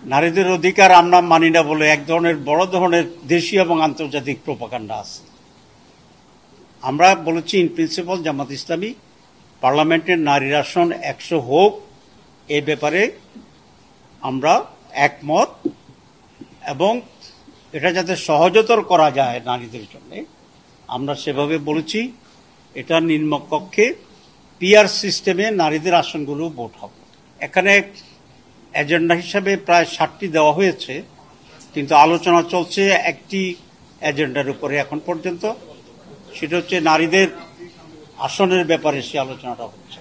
নারীদের অধিকার আমরা মানি না বলে এক ধরনের বড় ধরনের দেশীয় এবং আন্তর্জাতিক প্রোপাগান্ডা আছে। আমরা বলেছি ইন প্রিন্সিপাল জামাত ইসলামী পার্লামেন্টের নারীর আসন 100 হোক, এ ব্যাপারে আমরা একমত, এবং এটা যাতে সহজতর করা যায় নারীদের জন্য আমরা সেভাবে বলেছি। এটা নিম্নকক্ষে পিআর সিস্টেমে নারীদের আসনগুলো ভোট হবে। এখানে এজেন্ডা হিসাবে প্রায় 60টি দেওয়া হয়েছে, কিন্তু আলোচনা চলছে একটি এজেন্ডার উপরে এখন পর্যন্ত, সেটা হচ্ছে নারীদের আসনের ব্যাপারে সে আলোচনাটা হচ্ছে।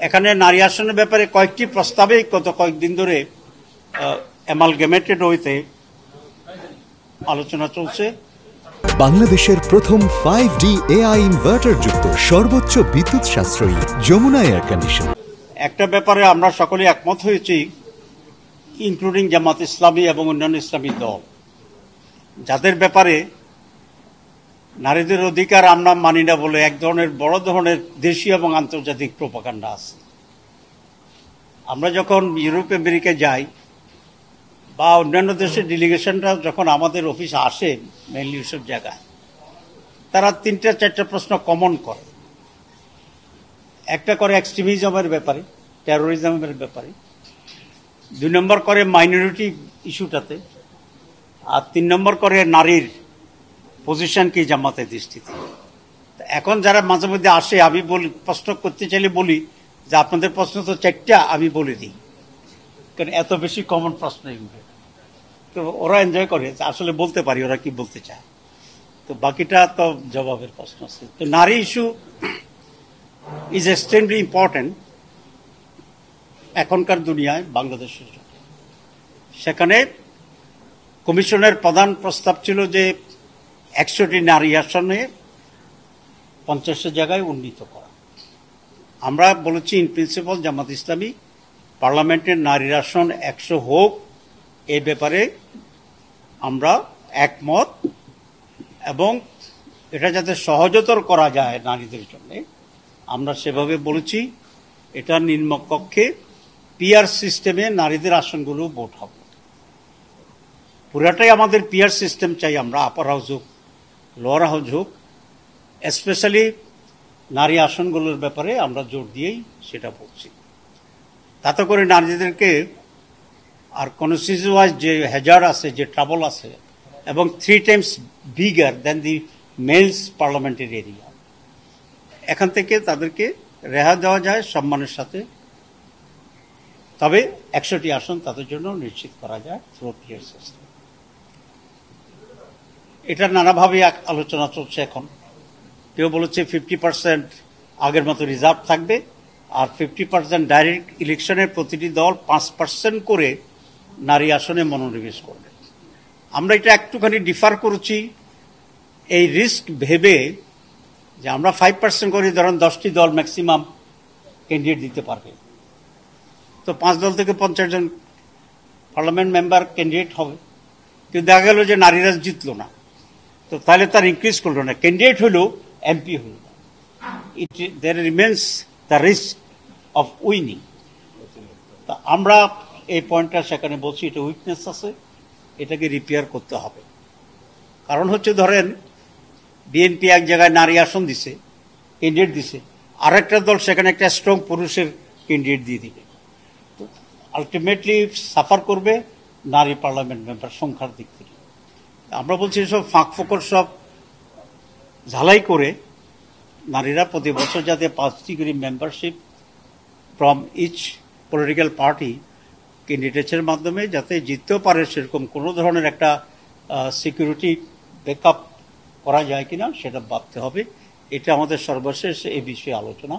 এখানে নারী আসনের ব্যাপারে কয়েকটি প্রস্তাবে গত কয়েকদিন ধরে অ্যামালগেমেটেড হইতে আলোচনা চলছে। বাংলাদেশের প্রথম 5D AI ইনভার্টার যুক্ত সর্বোচ্চ বিদ্যুৎ সাশ্রয়ী যমুনা এয়ার কন্ডিশন। একটা ব্যাপারে আমরা সকলে একমত হয়েছি, ইনক্লুডিং জামাত ইসলামী এবং অন্যান্য ইসলামী দল, যাদের ব্যাপারে নারীদের অধিকার আমরা মানি না বলে এক ধরনের বড় ধরনের দেশীয় এবং আন্তর্জাতিক প্রোপাগান্ডা আছে। আমরা যখন ইউরোপ আমেরিকা যাই বা অন্যান্য দেশের ডেলিগেশনরা যখন আমাদের অফিসে আসে মেইনলি সব জায়গায়, তারা 3-4টা প্রশ্ন কমন করে। একটা করে এক্সট্রিমিজমের ব্যাপারে, টেরোরিজমের ব্যাপারে, 2 নম্বর করে মাইনরিটি ইস্যুটাতে, আর 3 নম্বর করে নারীর পজিশন কি জামাতের দৃষ্টিতে। এখন যারা মাঝে মধ্যে আসে, আমি বলি, প্রশ্ন করতে চাইলে বলি যে আপনাদের প্রশ্ন তো 4টা, আমি বলে দিই, কারণ এত বেশি কমন প্রশ্ন এগুলো। তো ওরা এনজয় করে, আসলে বলতে পারি ওরা কি বলতে চায়, তো বাকিটা তো জবাবের প্রশ্ন আছে। তো নারী ইস্যু ইজ এক্সট্রিমলি ইম্পর্টেন্ট এখনকার দুনিয়ায় বাংলাদেশের জন্য। সেখানে কমিশনের প্রধান প্রস্তাব ছিল যে 100টি নারী আসনে 50 জায়গায় উন্নীত করা। আমরা বলেছি ইন প্রিন্সিপাল জামাত ইসলামী পার্লামেন্টের নারীর আসন 100 হোক, এ ব্যাপারে আমরা একমত, এবং এটা যাতে সহজতর করা যায় নারীদের জন্য আমরা সেভাবে বলেছি। এটা নিম্নকক্ষে পিআর সিস্টেমে নারীদের আসনগুলো ভোট হবে। পুরাটাই আমাদের পিআর সিস্টেম চাই আমরা, আপার হাউস হোক লোয়ার হাউস হোক, স্পেশালি নারী আসনগুলোর ব্যাপারে আমরা জোর দিয়েই সেটা বলছি। তাতে করে নারীদেরকে আর কনস্টিটিউয়েন্সি ওয়াইজ যে হ্যাজার্ড আছে, যে ট্রাবল আছে, এবং 3 times বিগার দেন দি মেলস পার্লামেন্টারি এরিয়া, এখান থেকে তাদেরকে রেহাই দেওয়া যায় সম্মানের সাথে। তবে 100টি আসন তাদের জন্য নিশ্চিত করা যায় থ্রু পিআর সিস্টেম। এটা নানাভাবে আলোচনা চলছে এখন। কেউ বলেছে 50% আগের মতো রিজার্ভ থাকবে, আর 50% ডাইরেক্ট ইলেকশনের প্রতিটি দল 5% করে নারী আসনে মনোনিবেশ করবে। আমরা এটা একটুখানি ডিফার করেছি এই রিস্ক ভেবে যে আমরা 5% করে, ধরেন 10টি দল ম্যাক্সিমাম ক্যান্ডিডেট দিতে পারবে, তো 5 দল থেকে 50 জন পার্লামেন্ট মেম্বার ক্যান্ডিডেট হবে। কিন্তু দেখা গেল যে নারীরা জিতলো না, তো তাহলে তার ইনক্রিজ করলো না, ক্যান্ডিডেট হলো এমপি হলো না। There remains the risk of winning. তা আমরা এই পয়েন্টটা সেখানে বলছি, এটা উইকনেস আছে, এটাকে রিপেয়ার করতে হবে। কারণ হচ্ছে, ধরেন বিএনপি এক জায়গায় নারী আসন দিছে, ক্যান্ডিডেট দিছে, আর একটা দল সেখানে একটা স্ট্রং পুরুষের ক্যান্ডিডেট দিয়ে দিবে, তো আলটিমেটলি সাফার করবে নারী পার্লামেন্ট মেম্বার সংখ্যার দিক থেকে। আমরা বলছি সব ফাঁক ফোকর সব ঝালাই করে নারীরা প্রতি বছর যাতে 5টি করে membership from each political party ক্যান্ডিডেটসের মাধ্যমে যাতে জিততেও পারে, সেরকম কোনো ধরনের একটা সিকিউরিটি ব্যাকআপ করা যায় কিনা সেটা ভাবতে হবে। এটা আমাদের সর্বশেষ এই বিষয়ে আলোচনা।